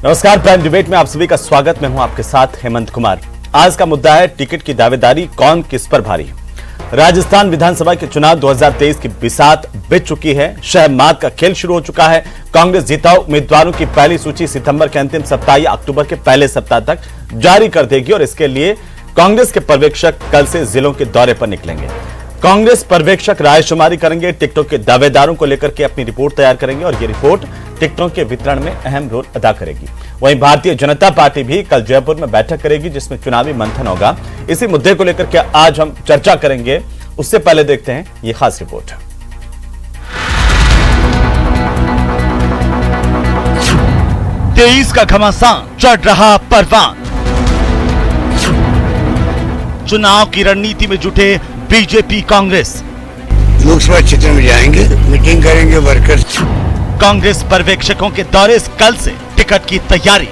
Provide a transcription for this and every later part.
नमस्कार, prime debate में आप सभी का स्वागत। मैं हूं आपके साथ हेमंत कुमार। आज का मुद्दा है टिकट की दावेदारी कौन किस पर भारी। राजस्थान विधानसभा के चुनाव 2023 की बिसात बीत चुकी है। शहमात का खेल शुरू हो चुका है। कांग्रेस जिताऊ उम्मीदवारों की पहली सूची सितंबर के अंतिम सप्ताह या अक्टूबर के पहले सप्ताह तक जारी कर देगी और इसके लिए कांग्रेस के पर्यवेक्षक कल से जिलों के दौरे पर निकलेंगे। कांग्रेस पर्यवेक्षक रायशुमारी करेंगे, टिकटों के दावेदारों को लेकर के अपनी रिपोर्ट तैयार करेंगे और ये रिपोर्ट टिकटों के वितरण में अहम रोल अदा करेगी। वहीं भारतीय जनता पार्टी भी कल जयपुर में बैठक करेगी जिसमें चुनावी मंथन होगा। इसी मुद्दे को लेकर के आज हम चर्चा करेंगे। उससे पहले देखते हैं ये खास रिपोर्ट। तेईस का घमासान चढ़ रहा परवान। चुनाव की रणनीति में जुटे बीजेपी कांग्रेस। लोकसभा क्षेत्र में जाएंगे, मीटिंग करेंगे वर्कर्स। कांग्रेस पर्यवेक्षकों के दौरे से कल से टिकट की तैयारी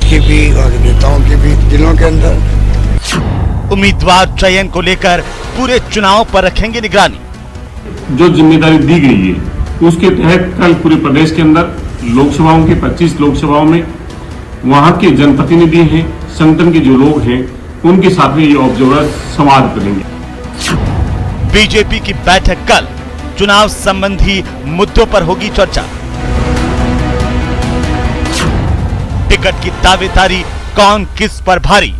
की भी और नेताओं के भी दिलों के अंदर। उम्मीदवार चयन को लेकर पूरे चुनाव पर रखेंगे निगरानी। जो जिम्मेदारी दी गई है उसके तहत कल पूरे प्रदेश के अंदर लोकसभाओं के 25 लोकसभाओं में वहां के जनप्रतिनिधि हैं, संगठन के जो लोग हैं उनके साथ में ये ऑब्जर्वर संवाद करेंगे। बीजेपी की बैठक कल, चुनाव संबंधी मुद्दों पर होगी चर्चा। टिकट की दावेदारी कौन किस पर भारी।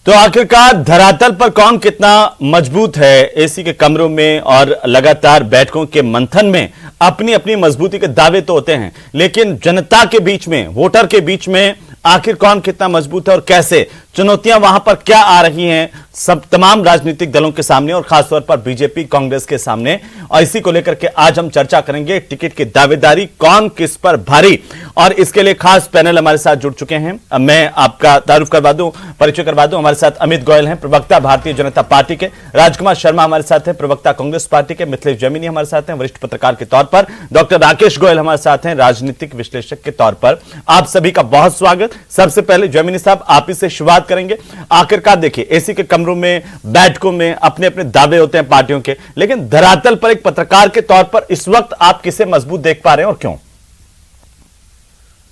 तो आखिरकार धरातल पर कौन कितना मजबूत है। एसी के कमरों में और लगातार बैठकों के मंथन में अपनी अपनी मजबूती के दावे तो होते हैं, लेकिन जनता के बीच में, वोटर के बीच में आखिर कौन कितना मजबूत है और कैसे चुनौतियां वहां पर क्या आ रही हैं सब तमाम राजनीतिक दलों के सामने और खासतौर पर बीजेपी कांग्रेस के सामने। और इसी को लेकर के आज हम चर्चा करेंगे। टिकट की दावेदारी कौन किस पर भारी, और इसके लिए खास पैनल हमारे साथ जुड़ चुके हैं। अब मैं आपका तारुफ करवा दूं, परिचय करवा दूं। हमारे साथ अमित गोयल हैं, प्रवक्ता भारतीय जनता पार्टी के। राजकुमार शर्मा हमारे साथ हैं, प्रवक्ता कांग्रेस पार्टी के। मिथिलेश जैमिनी हमारे साथ हैं, वरिष्ठ पत्रकार के तौर पर। डॉक्टर राकेश गोयल हमारे साथ हैं, राजनीतिक विश्लेषक के तौर पर। आप सभी का बहुत स्वागत। सबसे पहले जैमिनी साहब, आप ही से शुरुआत करेंगे। आखिरकार देखिए, एसी के कमरों में, बैठकों में अपने अपने दावे होते हैं पार्टियों के, लेकिन धरातल पर एक पत्रकार के तौर पर इस वक्त आप किसे मजबूत देख पा रहे हैं और क्यों?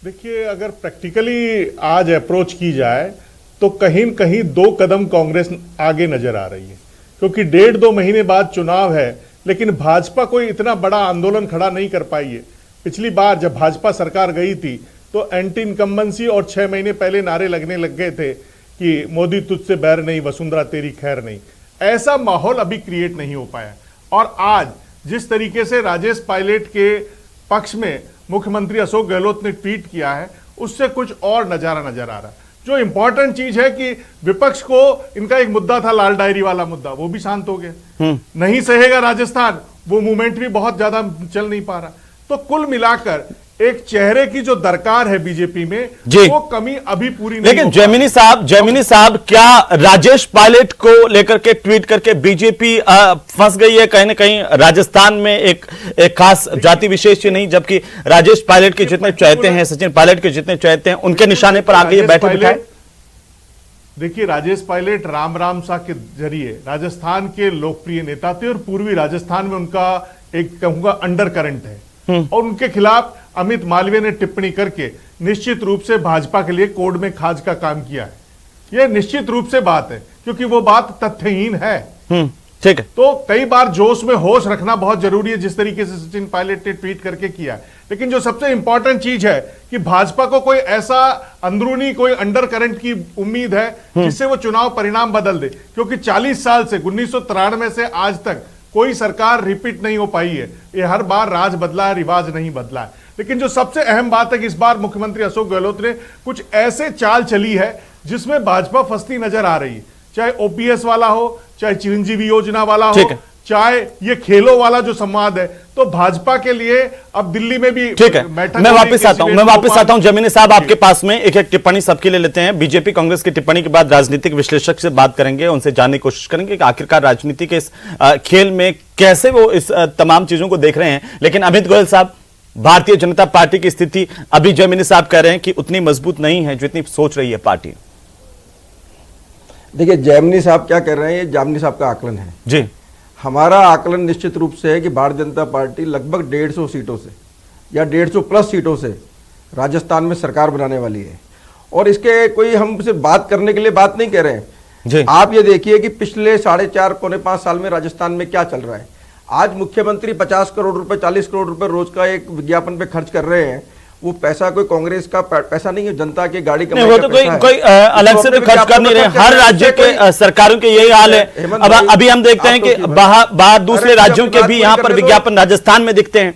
देखिए, अगर प्रैक्टिकली आज अप्रोच की जाए तो कहीं न कहीं 2 कदम कांग्रेस आगे नजर आ रही है, क्योंकि 1.5-2 महीने बाद चुनाव है, लेकिन भाजपा कोई इतना बड़ा आंदोलन खड़ा नहीं कर पाई है। पिछली बार जब भाजपा सरकार गई थी तो एंटी इनकम्बेंसी और 6 महीने पहले नारे लगने लग गए थे कि मोदी तुझसे बैर नहीं, वसुंधरा तेरी खैर नहीं। ऐसा माहौल अभी क्रिएट नहीं हो पाया। और आज जिस तरीके से राजेश पायलट के पक्ष में मुख्यमंत्री अशोक गहलोत ने ट्वीट किया है, उससे कुछ और नजारा नजर आ रहा है। जो इंपॉर्टेंट चीज है कि विपक्ष को, इनका एक मुद्दा था लाल डायरी वाला मुद्दा, वो भी शांत हो गया। नहीं सहेगा राजस्थान, वो मूवमेंट भी बहुत ज्यादा चल नहीं पा रहा। तो कुल मिलाकर एक चेहरे की जो दरकार है बीजेपी में, वो कमी अभी पूरी नहीं। लेकिन जैमिनी साहब, क्या राजेश पायलट को लेकर के ट्वीट करके बीजेपी फंस गई है कहीं ना कहीं? राजस्थान में एक खास जाति विशेष नहीं, जबकि राजेश पायलट के जितने चाहते हैं, सचिन पायलट के जितने चाहते हैं, उनके निशाने पर आ गई है बैठक बिठाए। देखिए, राजेश पायलट राम सा के जरिए राजस्थान के लोकप्रिय नेता थे और पूर्वी राजस्थान में उनका एक कहूंगा अंडर करंट है, और उनके खिलाफ अमित मालवीय ने टिप्पणी करके निश्चित रूप से भाजपा के लिए कोड में खाज का काम किया है। यह निश्चित रूप से बात है, क्योंकि वो बात तथ्यहीन है। ठीक है। तो कई बार जोश में होश रखना बहुत जरूरी है, जिस तरीके से सचिन पायलट ने ट्वीट करके किया। लेकिन जो सबसे इंपॉर्टेंट चीज है कि भाजपा को कोई ऐसा अंदरूनी कोई अंडर करंट की उम्मीद है जिससे वो चुनाव परिणाम बदल दे, क्योंकि 40 साल से 1993 से आज तक कोई सरकार रिपीट नहीं हो पाई है। ये हर बार राज बदला है, रिवाज नहीं बदला है। लेकिन जो सबसे अहम बात है कि इस बार मुख्यमंत्री अशोक गहलोत ने कुछ ऐसे चाल चली है जिसमें भाजपा फंसती नजर आ रही है। चाहे ओपीएस वाला हो, चाहे चिरंजीवी योजना वाला हो, चाहे ये खेलों वाला जो संवाद है, तो भाजपा के लिए अब दिल्ली में भी ठीक है। मैं वापस आता हूं जमीनी साहब आपके पास में। एक एक टिप्पणी सबके लिए लेते हैं। बीजेपी कांग्रेस की टिप्पणी के बाद राजनीतिक विश्लेषक से बात करेंगे, उनसे जानने की कोशिश करेंगे कि आखिरकार राजनीति के इस खेल में कैसे वो इस तमाम चीजों को देख रहे हैं। लेकिन अमित गोयल साहब, भारतीय जनता पार्टी की स्थिति अभी जमीनी साहब कह रहे हैं कि उतनी मजबूत नहीं है जितनी सोच रही है पार्टी। देखिए, जैमिनी साहब क्या कर रहे हैं, ये जामिनी साहब का आकलन है जी। हमारा आकलन निश्चित रूप से है कि भारतीय जनता पार्टी लगभग 150 सीटों से या 150 प्लस सीटों से राजस्थान में सरकार बनाने वाली है। और इसके कोई हम सिर्फ बात करने के लिए बात नहीं कह रहे हैं जी। आप ये देखिए कि पिछले 4.5 पौने 5 साल में राजस्थान में क्या चल रहा है। आज मुख्यमंत्री 50 करोड़ रुपए 40 करोड़ रुपए रोज का एक विज्ञापन पे खर्च कर रहे हैं। वो पैसा कोई कांग्रेस का पैसा नहीं है, जनता के गाड़ी नहीं, वो तो कोई अलग से तो खर्च कर नहीं रहे। हर राज्य के सरकारों के यही हाल है। अब अभी हम देखते हैं कि बाहर दूसरे राज्यों के भी यहाँ पर विज्ञापन राजस्थान में दिखते हैं।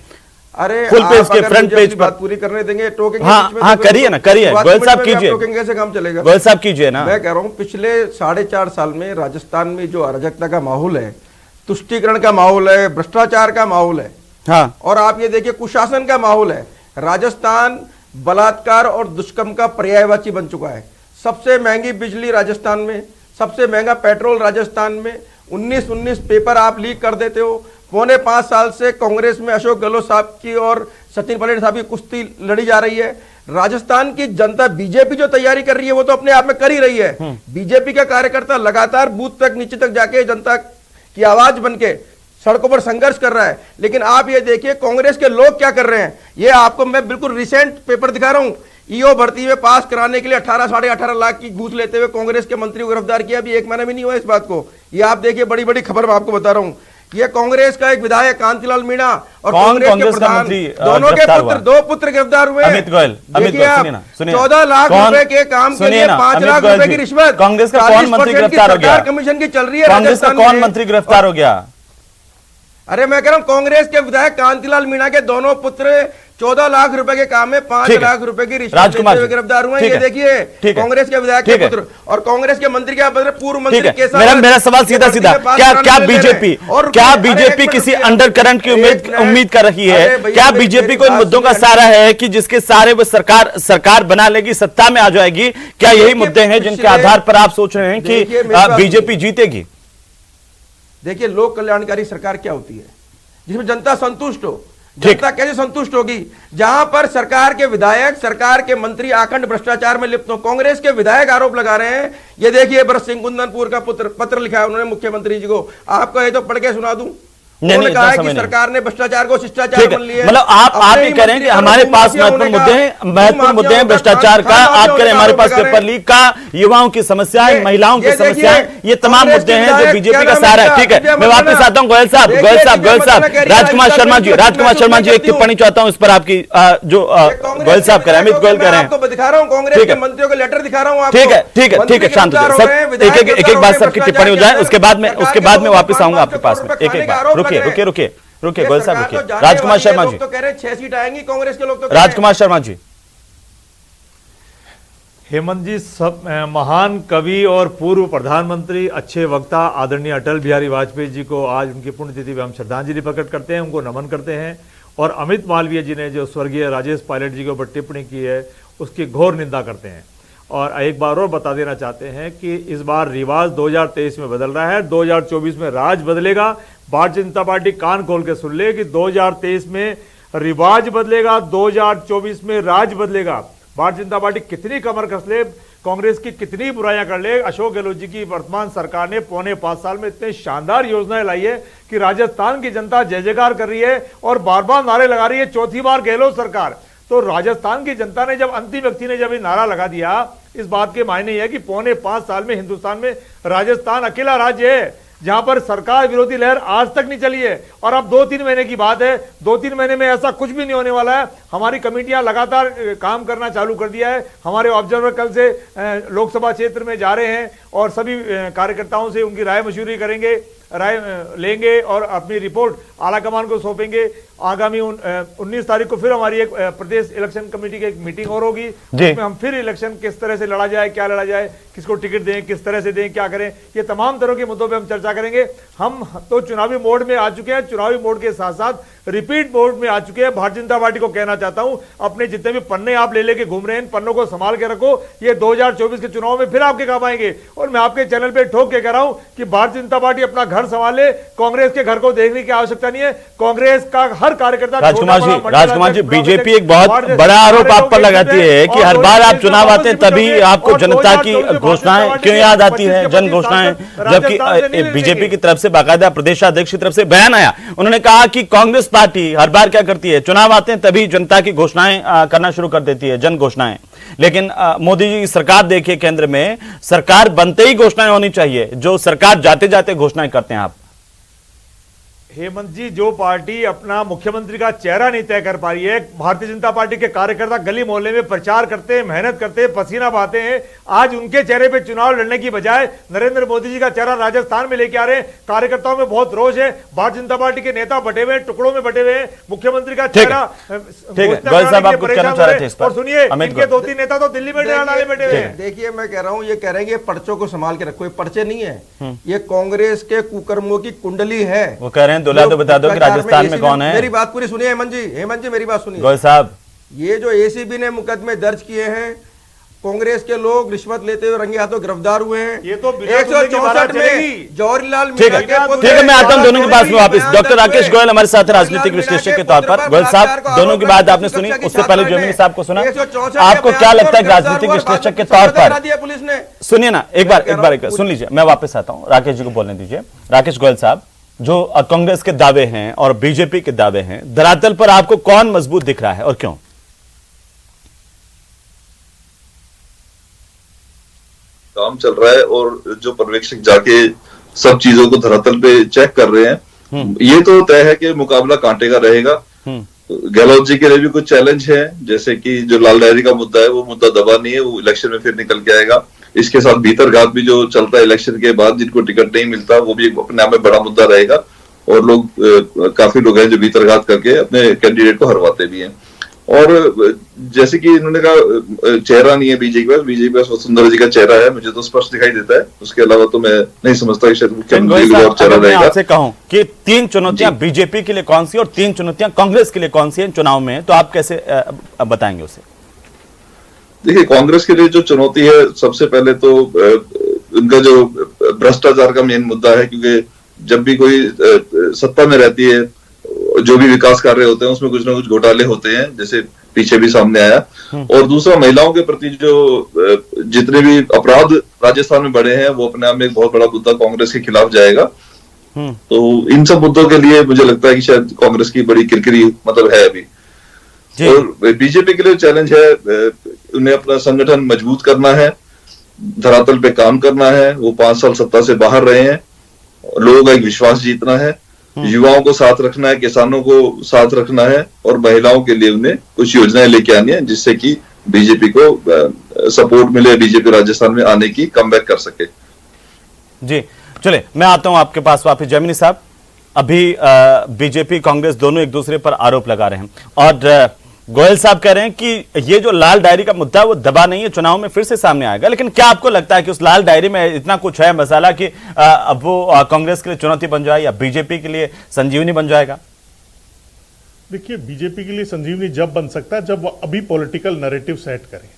अरे फुल पेज के फ्रंट पेज पर बात पूरी करने देंगे, टोकेंगे। हाँ करिए ना, करिए गोयल साहब कीजिए, कैसे काम चलेगा? गोयल साहब कीजिए ना। मैं कह रहा हूँ पिछले 4.5 साल में राजस्थान में जो अराजकता का माहौल है, तुष्टीकरण का माहौल है, भ्रष्टाचार का माहौल है, हाँ, और आप ये देखिए कुशासन का माहौल है। राजस्थान बलात्कार और दुष्कर्म का पर्यायवाची बन चुका है। सबसे महंगी बिजली राजस्थान में, सबसे महंगा पेट्रोल राजस्थान में, 19 पेपर आप लीक कर देते हो। पौने 5 साल से कांग्रेस में अशोक गहलोत साहब की और सचिन पायलट साहब की कुश्ती लड़ी जा रही है। राजस्थान की जनता, बीजेपी जो तैयारी कर रही है वो तो अपने आप में कर ही रही है। बीजेपी का कार्यकर्ता लगातार बूथ तक नीचे तक जाके जनता की आवाज बनके सड़कों पर संघर्ष कर रहा है। लेकिन आप ये देखिए कांग्रेस के लोग क्या कर रहे हैं। ये आपको मैं बिल्कुल रिसेंट पेपर दिखा रहा हूं। ईओ भर्ती में पास कराने के लिए 18-18.5 लाख की घूस लेते हुए कांग्रेस के मंत्री को गिरफ्तार किया। अभी 1 महीना भी नहीं हुआ इस बात को। ये आप देखिए, बड़ी बड़ी खबर मैं आपको बता रहा हूं। ये कांग्रेस का एक विधायक कांतिलाल मीणा और कांग्रेस के प्रधान, दोनों के पुत्र, 2 पुत्र गिरफ्तार हुए। अमित गोयल, सुनिए 14 लाख रुपए के काम के लिए 5 लाख रुपए की रिश्वत। कांग्रेस का कौन मंत्री गिरफ्तार हो गया? कमीशन की चल रही है। कांग्रेस का कौन मंत्री गिरफ्तार हो गया? अरे मैं कह रहा हूं कांग्रेस के विधायक कांतिलाल मीणा के दोनों पुत्र 14 लाख रुपए के काम में 5 लाख रुपए की रिश्वत देते हुए गिरफ्तार हुए। ये देखिए कांग्रेस के विधायक के पुत्र और कांग्रेस के मंत्री क्या बदले, पूर्व मंत्री के साथ। मेरा सवाल सीधा क्या बीजेपी किसी अंडर करंट की उम्मीद कर रही है? क्या बीजेपी को इन मुद्दों का सहारा है कि जिसके सारे वो सरकार बना लेगी, सत्ता में आ जाएगी? क्या यही मुद्दे हैं जिनके आधार पर आप सोच रहे हैं कि बीजेपी जीतेगी? देखिए, लोक कल्याणकारी सरकार क्या होती है? जिसमें जनता संतुष्ट हो। जनता कैसे संतुष्ट होगी? जहां पर सरकार के विधायक, सरकार के मंत्री आखंड भ्रष्टाचार में लिप्त हो। कांग्रेस के विधायक आरोप लगा रहे हैं। ये देखिए, भरत सिंह कुंदनपुर का पत्र लिखा है उन्होंने मुख्यमंत्री जी को। आपको ये तो पढ़ के सुना दूं। उन्होंने कहा है कि सरकार ने भ्रष्टाचार को शिष्टाचार मान लिया। मतलब आप ही कह रहे हैं कि हमारे पास महत्वपूर्ण मुद्दे हैं भ्रष्टाचार का। आप कह रहे हैं हमारे पास पेपर लीक का, युवाओं की समस्याएं, महिलाओं की समस्याएं, ये तमाम मुद्दे हैं जो बीजेपी का सहारा है। ठीक है, मैं वापस आता हूं। गोयल साहब, राजकुमार शर्मा जी एक टिप्पणी चाहता हूं इस पर आपकी, जो गोयल साहब कह रहे हैं, अमित गोयल कह रहे हैं। आपको दिखा रहा हूं, कांग्रेस के मंत्रियों का लेटर दिखा रहा हूं आपको। ठीक है, शांत हो जाए सब। एक बार सबकी टिप्पणी हो जाए, उसके बाद में वापस आऊंगा आपके पास में। एक बार रुकिए गोयल साहब, रुकिए। राजकुमार शर्मा जी तो कह रहे 6 सीट आएंगी कांग्रेस के लोग तो। राजकुमार शर्मा जी। हेमंत जी, सब महान कवि और पूर्व प्रधानमंत्री, अच्छे वक्ता आदरणीय अटल बिहारी वाजपेयी जी को आज उनकी पुण्यतिथि पर हम श्रद्धांजलि प्रकट करते हैं, उनको नमन करते हैं। और अमित मालवीय जी ने जो स्वर्गीय राजेश पायलट जी के ऊपर टिप्पणी की है उसकी घोर निंदा करते हैं। और एक बार और बता देना चाहते हैं कि इस बार रिवाज 2023 में बदल रहा है, 2024 में राज बदलेगा। भारतीय जनता पार्टी कान खोल के सुन ले कि 2023 में रिवाज बदलेगा, 2024 में राज बदलेगा। भारतीय जनता पार्टी कितनी कमर कस ले, कांग्रेस की कितनी बुराइयां कर ले, अशोक गहलोत जी की वर्तमान सरकार ने पौने 5 साल में इतने शानदार योजनाएं लाई है कि राजस्थान की जनता जय जयकार कर रही है और बार बार नारे लगा रही है, चौथी बार गहलोत सरकार। तो राजस्थान की जनता ने जब, अंतिम व्यक्ति ने जब ये नारा लगा दिया, इस बात के मायने यह है कि पौने 5 साल में हिंदुस्तान में राजस्थान अकेला राज्य है जहां पर सरकार विरोधी लहर आज तक नहीं चली है। और अब 2-3 महीने की बात है, 2-3 महीने में ऐसा कुछ भी नहीं होने वाला है। हमारी कमेटियां लगातार काम करना चालू कर दिया है। हमारे ऑब्जर्वर कल से लोकसभा क्षेत्र में जा रहे हैं और सभी कार्यकर्ताओं से उनकी राय मशवरे करेंगे, राय लेंगे और अपनी रिपोर्ट आला कमान को सौंपेंगे। आगामी 19 तारीख को फिर हमारी एक प्रदेश इलेक्शन कमेटी की एक मीटिंग और होगी, जिसमें हम फिर इलेक्शन किस तरह से लड़ा जाए, क्या लड़ा जाए, किसको टिकट दें, किस तरह से दें, क्या करें, ये तमाम तरह के मुद्दों पे हम चर्चा करेंगे। हम तो चुनावी मोड में आ चुके हैं, चुनावी मोड के साथ साथ रिपीट मोड में आ चुके हैं। भारतीय जनता पार्टी को कहना चाहता हूं, अपने जितने भी पन्ने आप ले लेके घूम रहे हैं, इन पन्नों को संभाल के रखो। ये 2024 के चुनाव में फिर आपके काम आएंगे। और मैं आपके चैनल पे ठोक के कह रहा हूं कि भारतीय जनता पार्टी अपना घर संभाले, कांग्रेस के घर को देखने की आवश्यकता नहीं है। कांग्रेस का हर हर कार्यकर्ता राजकुमार जी बीजेपी एक बहुत बड़ा आरोप आप पर लगाती है कि हर बार आप चुनाव आते हैं तभी आपको जनता की घोषणाएं क्यों याद आती है, जन घोषणाएं, जबकि बीजेपी की तरफ से बाकायदा प्रदेशाध्यक्ष की तरफ से बयान आया, उन्होंने कहा कि कांग्रेस पार्टी हर बार क्या करती है, चुनाव आते हैं तभी जनता की घोषणाएं करना शुरू कर देती है, जन घोषणाएं। लेकिन मोदी जी की सरकार देखिए, केंद्र में सरकार बनते ही घोषणाएं होनी चाहिए, जो सरकार जाते जाते घोषणाएं करते हैं आप। हेमंत जी, जो पार्टी अपना मुख्यमंत्री का चेहरा नहीं तय कर पा रही है, भारतीय जनता पार्टी के कार्यकर्ता गली मोहल्ले में प्रचार करते हैं, मेहनत करते हैं, पसीना बहाते हैं, आज उनके चेहरे पे चुनाव लड़ने की बजाय नरेंद्र मोदी जी का चेहरा राजस्थान में लेके आ रहे हैं। कार्यकर्ताओं में बहुत रोष है, भारतीय जनता पार्टी के नेता बटे हुए, टुकड़ों में बटे हुए, मुख्यमंत्री का चेहरा। और सुनिए, इनके 2-3 नेता तो दिल्ली में डाले बैठे हुए हैं। देखिए, मैं कह रहा हूँ, ये कह रहे हैं कि पर्चों को संभाल के रखो, ये पर्चे नहीं है, ये कांग्रेस के कुकर्मों की कुंडली है। वो कह रहे हैं दुल्हा तो बता दो कि राजस्थान में कौन है। मेरी बात पूरी सुनिए हेमंत जी, मेरी बात सुनिए गोयल साहब। ये जो एसीबी ने मुकदमे दर्ज किए हैं, कांग्रेस के लोग रिश्वत लेते हुए रंगे हाथों गिरफ्तार हुए हैं। ये तो 164 में जवाहरलाल ठीक है, मैं आता हूं दोनों के पास में वापस। डॉक्टर राकेश गोयल हमारे साथ राजनीतिक विश्लेषक के तौर पर। गोयल साहब, दोनों की बात आपने सुनी, उससे पहले जमीनी साहब को सुना, आपको क्या लगता है राजनीतिक विश्लेषक के तौर पर? पुलिस ने सुनिए ना, एक बार सुन लीजिए, मैं वापस आता हूं, राकेश जी को बोलने दीजिए। राकेश गोयल साहब, जो कांग्रेस के दावे हैं और बीजेपी के दावे हैं, धरातल पर आपको कौन मजबूत दिख रहा है और क्यों? काम चल रहा है और जो पर्यवेक्षक जाके सब चीजों को धरातल पे चेक कर रहे हैं, ये तो तय है कि मुकाबला कांटे का रहेगा। गहलोत जी के लिए भी कुछ चैलेंज है, जैसे कि जो लाल डायरी का मुद्दा है, वो मुद्दा दबा नहीं है, वो इलेक्शन में फिर निकल के आएगा। इसके साथ भीतरघात भी जो चलता है इलेक्शन के बाद, जिनको टिकट नहीं मिलता, वो भी अपने आप में बड़ा मुद्दा रहेगा। और लोग काफी लोग हैं जो भीतरघात करके अपने कैंडिडेट को हरवाते भी हैं। और जैसे कि इन्होंने कहा चेहरा नहीं है बीजेपी पास वसुंधरा जी का चेहरा है, मुझे तो स्पष्ट दिखाई देता है। उसके अलावा तो मैं नहीं समझता कि शायद मुख्यमंत्री का और चेहरा रहेगा। आपसे कहूं कि 3 चुनौतियां बीजेपी के लिए कौन सी और 3 चुनौतियां कांग्रेस के लिए कौन सी हैं चुनाव में, तो आप कैसे बताएंगे उसे? देखिए, कांग्रेस के लिए जो चुनौती है, सबसे पहले तो उनका जो भ्रष्टाचार का मेन मुद्दा है, क्योंकि जब भी कोई सत्ता में रहती है, जो भी विकास कार्य होते हैं उसमें कुछ ना कुछ घोटाले होते हैं, जैसे पीछे भी सामने आया। और दूसरा, महिलाओं के प्रति जो जितने भी अपराध राजस्थान में बढ़े हैं, वो अपने आप में एक बहुत बड़ा मुद्दा कांग्रेस के खिलाफ जाएगा। तो इन सब मुद्दों के लिए मुझे लगता है कि शायद कांग्रेस की बड़ी किरकिरी मतलब है अभी। और बीजेपी के लिए चैलेंज है, उन्हें अपना संगठन मजबूत करना है, धरातल पे काम करना है। वो 5 साल सत्ता से बाहर रहे हैं, लोगों का एक विश्वास जीतना है, युवाओं को साथ रखना है, किसानों को साथ रखना है, और महिलाओं के लिए उन्हें कुछ योजनाएं लेके आनी है, जिससे कि बीजेपी को सपोर्ट मिले, बीजेपी राजस्थान में आने की, कमबैक कर सके। जी चले, मैं आता हूं आपके पास वापिस। जमीनी साहब, अभी बीजेपी कांग्रेस दोनों एक दूसरे पर आरोप लगा रहे हैं, और गोयल साहब कह रहे हैं कि ये जो लाल डायरी का मुद्दा वो दबा नहीं है, चुनाव में फिर से सामने आएगा। लेकिन क्या आपको लगता है कि उस लाल डायरी में इतना कुछ है मसाला कि अब वो कांग्रेस के लिए चुनौती बन जाए या बीजेपी के लिए संजीवनी बन जाएगा? देखिए, बीजेपी के लिए संजीवनी जब बन सकता है जब वो अभी पॉलिटिकल नैरेटिव सेट करे,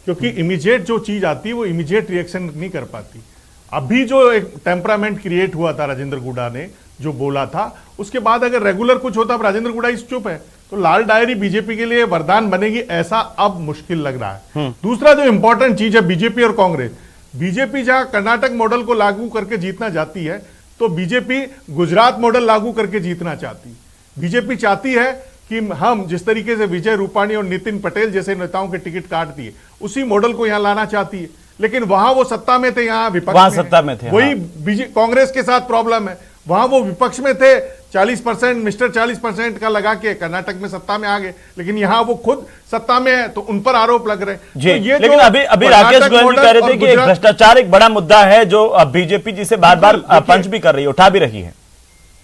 क्योंकि इमीडिएट जो चीज आती है वो इमीडिएट रिएक्शन नहीं कर पाती। अभी जो एक टेम्परामेंट क्रिएट हुआ था राजेंद्र गुडा ने जो बोला था, उसके बाद अगर रेगुलर कुछ होता, अब राजेंद्र गुडा इस चुप है, तो लाल डायरी बीजेपी के लिए वरदान बनेगी, ऐसा अब मुश्किल लग रहा है। दूसरा जो इंपॉर्टेंट चीज है बीजेपी और कांग्रेस, बीजेपी जहां कर्नाटक मॉडल को लागू करके जीतना चाहती है, तो बीजेपी गुजरात मॉडल लागू करके जीतना चाहती है। बीजेपी चाहती है कि हम जिस तरीके से विजय रूपाणी और नितिन पटेल जैसे नेताओं के टिकट काट दिए, उसी मॉडल को यहां लाना चाहती है। लेकिन वहां वो सत्ता में थे, यहां विपक्ष में थे। वही कांग्रेस के साथ प्रॉब्लम है, वहां वो विपक्ष में थे, 40% मिस्टर 40% का लगा के कर्नाटक में सत्ता में आ गए, लेकिन यहां वो खुद सत्ता में है, तो उन पर आरोप लग रहे हैं। जी, तो ये लेकिन अभी राकेश गोयल कह रहे थे कि भ्रष्टाचार एक बड़ा मुद्दा है जो बीजेपी जिसे बार बार पंच भी कर रही है, उठा भी रही है।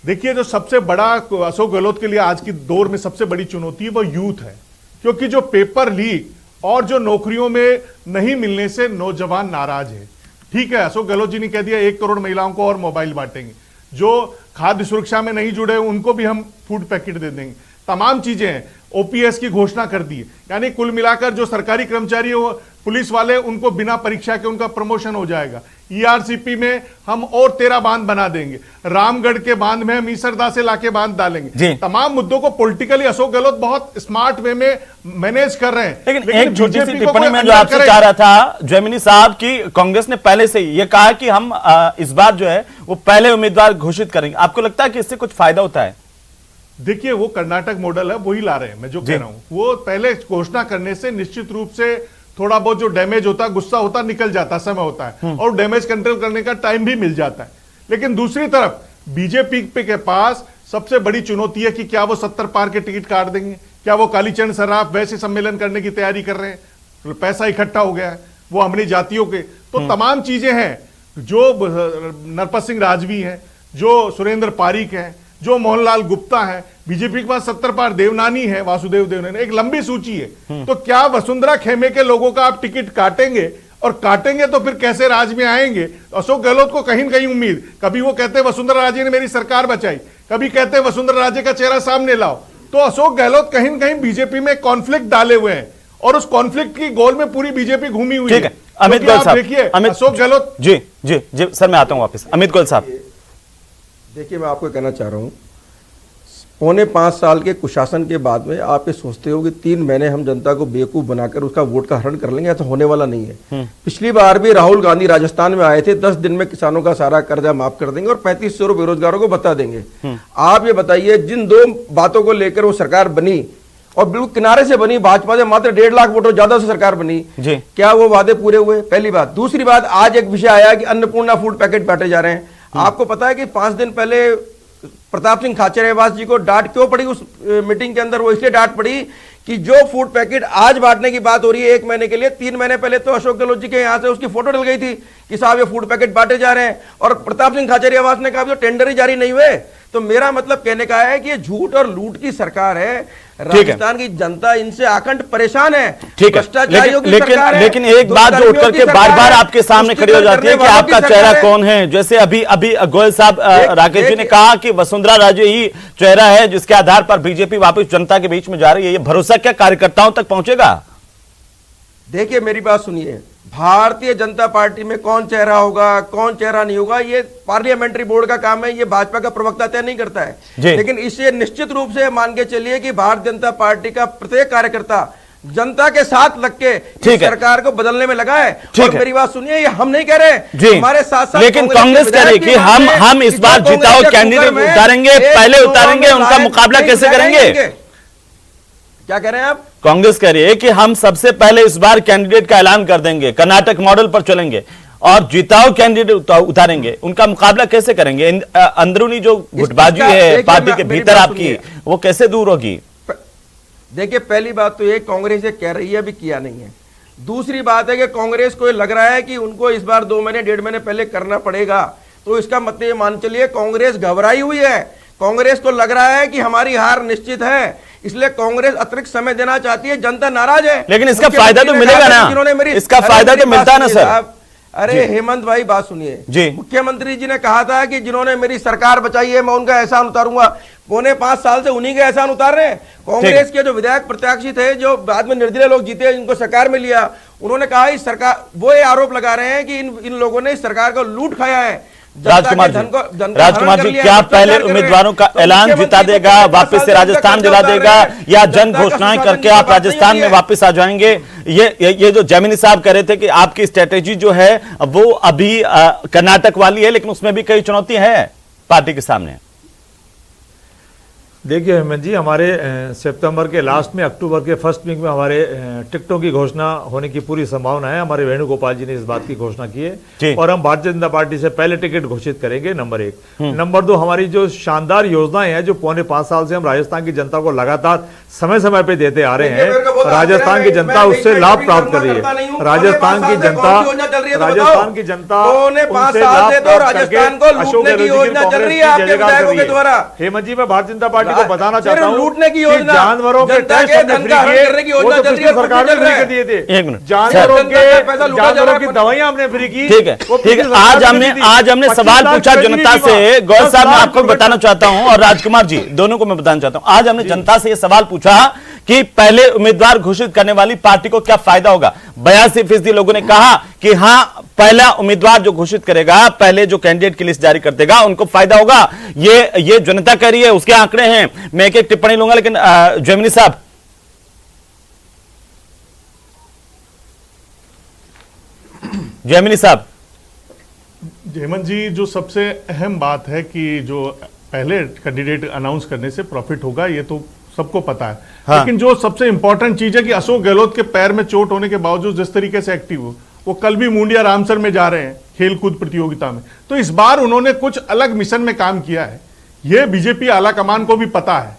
देखिए, जो सबसे बड़ा अशोक गहलोत के लिए आज की दौर में सबसे बड़ी चुनौती है वो यूथ है, क्योंकि जो पेपर लीक और जो नौकरियों में नहीं मिलने से नौजवान नाराज है। ठीक है, अशोक गहलोत जी ने कह दिया 1 करोड़ महिलाओं को और मोबाइल बांटेंगे, जो खाद्य सुरक्षा में नहीं जुड़े उनको भी हम फूड पैकेट दे देंगे, तमाम चीजें हैं। ओपीएस की घोषणा कर दी है, यानी कुल मिलाकर जो सरकारी कर्मचारी है, वो पुलिस वाले, उनको बिना परीक्षा के उनका प्रमोशन हो जाएगा। ईआरसीपी में हम और 13 बांध बना देंगे, रामगढ़ के बांध में हम ईसरदा से लाके बांध डालेंगे। तमाम मुद्दों को पॉलिटिकली अशोक गहलोत बहुत स्मार्ट वे में मैनेज कर रहे हैं। लेकिन एक छोटी सी टिप्पणी में जो आपसे चाह रहा था जयमिनी साहब की, कांग्रेस ने पहले से ही ये कहा कि हम इस बार जो है वो पहले उम्मीदवार घोषित करेंगे। आपको लगता है कि इससे कुछ फायदा होता है? देखिए, वो कर्नाटक मॉडल है, वही ला रहे हैं। मैं जो कह रहा हूं, वो पहले घोषणा करने से निश्चित रूप से थोड़ा बहुत जो डैमेज होता है, गुस्सा होता, निकल जाता, समय होता है और डैमेज कंट्रोल करने का टाइम भी मिल जाता है। लेकिन दूसरी तरफ बीजेपी के पास सबसे बड़ी चुनौती है कि क्या वो 70 पार के टिकट काट देंगे, क्या वो कालीचरण सर्राफ वैसे सम्मेलन करने की तैयारी कर रहे हैं, पैसा इकट्ठा हो गया है वो हमारी जातियों के। तो तमाम चीजें हैं, जो नरपत सिंह राजवी हैं, जो सुरेंद्र पारिक हैं, जो मोहनलाल गुप्ता है, बीजेपी के पास 70 पार, देवनानी है, वासुदेव देवनानी, एक लंबी सूची है। तो क्या वसुंधरा खेमे के लोगों का आप टिकट काटेंगे, और काटेंगे तो फिर कैसे राज में आएंगे? अशोक गहलोत को कहीं न कहीं उम्मीद, कभी वो कहते वसुंधरा राजे ने मेरी सरकार बचाई, कभी कहते वसुंधरा राजे का चेहरा सामने लाओ। तो अशोक गहलोत कहीं न कहीं बीजेपी में कॉन्फ्लिक्ट डाले हुए हैं, और उस कॉन्फ्लिक्ट की गोल में पूरी बीजेपी घूमी हुई है। अमित गोयल साहब, देखिए, अशोक गहलोत जी जी जी सर, मैं आता हूं वापस। अमित गोयल साहब, देखिए, मैं आपको कहना चाह रहा हूं, 4.25 साल के कुशासन के बाद में आप ये सोचते हो कि 3 महीने हम जनता को बेवकूफ बनाकर उसका वोट का हरण कर लेंगे, ऐसा होने वाला नहीं है। पिछली बार भी राहुल गांधी राजस्थान में आए थे, 10 दिन में किसानों का सारा कर्जा माफ कर देंगे और 3500 बेरोजगारों को बता देंगे। आप ये बताइए, जिन 2 बातों को लेकर वो सरकार बनी और बिल्कुल किनारे से बनी, भाजपा से मात्र 1.5 लाख वोटों ज्यादा से सरकार बनी, क्या वो वादे पूरे हुए? पहली बात। दूसरी बात, आज एक विषय आया कि अन्नपूर्णा फूड पैकेट बांटे जा रहे हैं। आपको पता है कि 5 दिन पहले प्रताप सिंह खाचरियावास जी को डांट क्यों पड़ी उस मीटिंग के अंदर? वो इसलिए डांट पड़ी कि जो फूड पैकेट आज बांटने की बात हो रही है 1 महीने के लिए, 3 महीने पहले तो अशोक गहलोत जी के यहां से उसकी फोटो डल गई थी कि साहब ये फूड पैकेट बांटे जा रहे हैं, और प्रताप सिंह खाचरियावास ने कहा तो टेंडर ही जारी नहीं हुए। तो मेरा मतलब कहने का है कि ये झूठ और लूट की सरकार है। राजस्थान की जनता इनसे आखंड परेशान है। ठीक है, लेकिन एक बात जो उठ करके बार बार आपके सामने खड़ी हो जाती है कि आपका चेहरा कौन है। जैसे अभी गोयल साहब, राकेश जी ने कहा कि वसुंधरा राजे ही चेहरा है जिसके आधार पर बीजेपी वापस जनता के बीच में जा रही है। ये भरोसा क्या कार्यकर्ताओं तक पहुंचेगा? देखिए, मेरी बात सुनिए, भारतीय जनता पार्टी में कौन चेहरा होगा, कौन चेहरा नहीं होगा, ये पार्लियामेंट्री बोर्ड का काम है, ये भाजपा का प्रवक्ता तय नहीं करता है। लेकिन इसे निश्चित रूप से मान के चलिए कि भारतीय जनता पार्टी का प्रत्येक कार्यकर्ता जनता के साथ लग के इस सरकार को बदलने में लगा है। और मेरी बात सुनिए, ये हम नहीं कह रहे, हमारे साथ साथ लेकिन कांग्रेस कह रही कि हम इस बार जिताओ कैंडिडेट उतारेंगे, पहले उतारेंगे, उनका मुकाबला कैसे करेंगे? क्या कह रहे हैं आप? कांग्रेस कह रही है कि हम सबसे पहले इस बार कैंडिडेट का ऐलान कर देंगे, कर्नाटक मॉडल पर चलेंगे और जिताओ कैंडिडेट उतारेंगे, उनका मुकाबला कैसे करेंगे? अंदरूनी जो गुटबाजी है पार्टी के भीतर आपकी, वो कैसे दूर होगी? देखिए, पहली बात तो ये कांग्रेस ये कह रही है, अभी किया नहीं है। दूसरी बात है कि कांग्रेस को लग रहा है कि उनको इस बार 2 महीने 1.5 महीने पहले करना पड़ेगा, तो इसका मतलब ये मान चलिए कांग्रेस घबराई हुई है। कांग्रेस को लग रहा है कि हमारी हार निश्चित है, इसलिए कांग्रेस अतिरिक्त समय देना चाहती है। जनता नाराज है, लेकिन इसका फायदा तो मिलेगा ना, इसका फायदा तो मिलता ना सर। अरे हेमंत भाई, बात सुनिए, मुख्यमंत्री जी ने कहा था कि जिन्होंने मेरी सरकार बचाई है मैं उनका एहसान उतारूंगा। 4.25 साल से उन्हीं के एहसान उतार रहे हैं। कांग्रेस के जो विधायक प्रत्याशी थे, जो बाद में निर्दलीय लोग जीते, जिनको सरकार में लिया, उन्होंने कहा इस सरकार, वो ये आरोप लगा रहे हैं कि इन लोगों ने इस सरकार को लूट खाया है। राजकुमार जी, क्या पहले उम्मीदवारों का ऐलान जिता देगा, वापस से राजस्थान दिला देगा, या जन घोषणाएं करके आप राजस्थान में वापस आ जाएंगे? ये जो जयमिनी साहब कह रहे थे कि आपकी स्ट्रेटेजी जो है वो अभी कर्नाटक वाली है, लेकिन उसमें भी कई चुनौतियां हैं पार्टी के सामने। देखिए हेमंत जी, हमारे सितंबर के लास्ट में, अक्टूबर के फर्स्ट वीक में हमारे टिकटों की घोषणा होने की पूरी संभावना है। हमारे वेणुगोपाल जी ने इस बात की घोषणा की है और हम भारतीय जनता पार्टी से पहले टिकट घोषित करेंगे, नंबर 1। नंबर 2, हमारी जो शानदार योजनाएं हैं जो 4.25 साल से हम राजस्थान की जनता को लगातार समय समय पे देते आ रहे हैं, राजस्थान की जनता उससे लाभ प्राप्त कर रही है। राजस्थान की जनता 4.25 साल से तो राजस्थान को लूटने की योजना चल रही है आपके विधायकों के द्वारा। हेमंत जी, मैं भारतीय जनता पार्टी पार्टी को बताना सिर्फ चाहता हूं लूटने की कि योजना, जानवरों के जनता टेस्ट के हमने धन फ्री का हरण करने की किए, वो योजना तो चल रही पिछली है, सरकार कुछ ने नहीं चल फ्री रहा कर दिए थे। एक मिनट। जानवरों जनता का पैसा लूटा जा रहा की है। दवाइयां हमने फ्री की। ठीक है, वो ठीक है। पिछली सरकार आज ने हमने दी थी। आज हमने 25 सवाल लाख पूछा रुपए की जनता दी से। थी। गोयल 10 साहब मैं लाख आपको रुपए बताना चाहता हूं और राजकुमार जी दोनों को मैं बताना चाहता हूं। आज हमने जनता से यह सवाल पूछा कि पहले उम्मीदवार घोषित करने वाली पार्टी को क्या फायदा होगा। 82% लोगों ने कहा कि हां, पहला उम्मीदवार जो घोषित करेगा, पहले जो कैंडिडेट की लिस्ट जारी कर देगा, उनको फायदा होगा। ये जनता कह रही है, उसके आंकड़े हैं। मैं एक एक टिप्पणी लूंगा, लेकिन जयमिनी साहब, हेमंत जी, जो सबसे अहम बात है कि जो पहले कैंडिडेट अनाउंस करने से प्रॉफिट होगा, ये तो सबको पता है। हाँ। लेकिन जो सबसे इंपॉर्टेंट चीज है कि अशोक गहलोत के पैर में चोट होने के बावजूद जिस तरीके से एक्टिव हो, वो कल भी मुंडिया रामसर में जा रहे हैं खेलकूद प्रतियोगिता में। तो इस बार उन्होंने कुछ अलग मिशन में काम किया है। यह बीजेपी आला कमान को भी पता है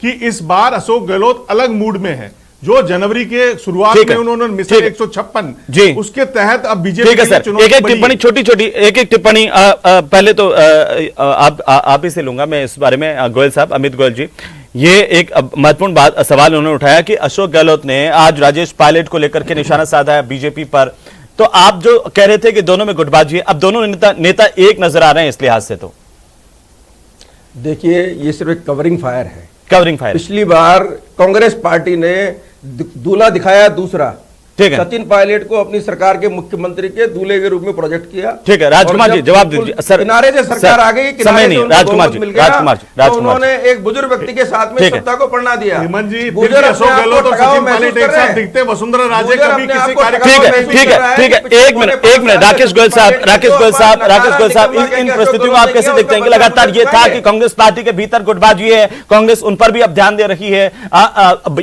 कि इस बार अशोक गहलोत अलग मूड में है। जो जनवरी के शुरुआत में उन्होंने मिशन 156 जी, उसके तहत अब बीजेपी ठीक है सर, एक एक टिप्पणी, छोटी छोटी एक एक टिप्पणी। पहले तो आप ही से लूंगा मैं इस बारे में। गोयल साहब, अमित गोयल जी, ये एक महत्वपूर्ण बात सवाल उन्होंने उठाया कि अशोक गहलोत ने आज राजेश पायलट को लेकर के निशाना साधा है बीजेपी पर। तो आप जो कह रहे थे कि दोनों में गुटबाजी है, अब दोनों नेता एक नजर आ रहे हैं इस लिहाज से। तो देखिए, ये सिर्फ एक कवरिंग फायर है। Covering fire. पिछली बार कांग्रेस पार्टी ने दूल्हा दिखाया दूसरा। ठीक है। सचिन पायलट को अपनी सरकार के मुख्यमंत्री के दूल्हे के रूप में प्रोजेक्ट किया। ठीक है, राजकुमार जी जवाब दीजिए सर। किनारे से सरकार आ गई, किनारे से उनको राजकुमार बहुमत जी, मिल गया, राजकुमार तो उन्होंने एक बुजुर्ग व्यक्ति के साथ में सत्ता को पलटा दिया। हेमंत जी, गुर्जर अशोक अपने आप गहलोत को और ठगाव सचिन महसूस पायलट कर एक रहे साथ हैं। दिखते हैं। वसुंधरा राजे गुर्जर कभी अपने किसी आप को कार्यक्रम ठगाव ठीक है, महसूस ठीक कर रहा है, ठीक है, कि एक मिनट राकेश गोयल साहब, राकेश गोयल साहब, इन परिस्थितियों को आप कैसे देखते हैं कि लगातार ये था कि कांग्रेस पार्टी के भीतर गुटबाजी है, कांग्रेस उन पर भी अब ध्यान दे रही है।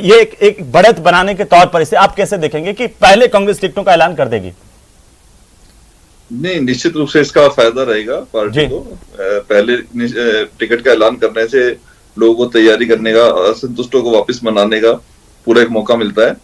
ये एक बढ़त बनाने के तौर पर इसे आप कैसे देखेंगे कि पहले कांग्रेस टिकटों का ऐलान कर देगी? नहीं, निश्चित रूप से इसका फायदा रहेगा पार्टी को। पहले टिकट का ऐलान करने से लोगों को तैयारी करने का, असंतुष्टों को वापस मनाने का पूरा एक मौका मिलता है।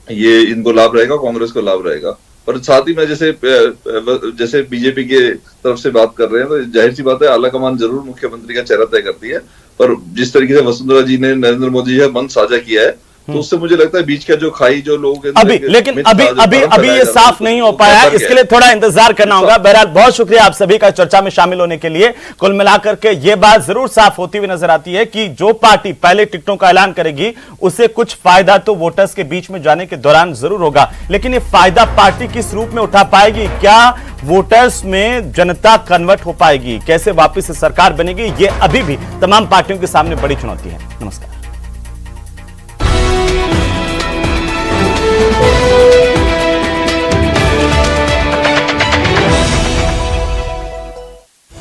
ये इनको लाभ रहेगा, कांग्रेस को लाभ रहेगा। पर साथ ही में जैसे बीजेपी के तरफ से बात कर रहे हैं, तो जाहिर सी बात है आलाकमान जरूर मुख्यमंत्री का चेहरा तय करती है। पर जिस तरीके से वसुंधरा जी ने नरेंद्र मोदी जी मन साझा किया है, तो उससे मुझे लगता है बीच का जो खाई जो लोगों के अभी ये साफ नहीं हो पाया है, इसके लिए थोड़ा इंतजार करना होगा। बहरहाल बहुत शुक्रिया आप सभी का चर्चा में शामिल होने के लिए। कुल मिलाकर के ये बात जरूर साफ होती हुई नजर आती है कि जो पार्टी पहले टिकटों का ऐलान करेगी उसे कुछ फायदा तो वोटर्स के बीच में जाने के दौरान जरूर होगा, लेकिन ये फायदा पार्टी किस रूप में उठा पाएगी, क्या वोटर्स में जनता कन्वर्ट हो पाएगी, कैसे वापस से सरकार बनेगी, ये अभी भी तमाम पार्टियों के सामने बड़ी चुनौती है। नमस्कार।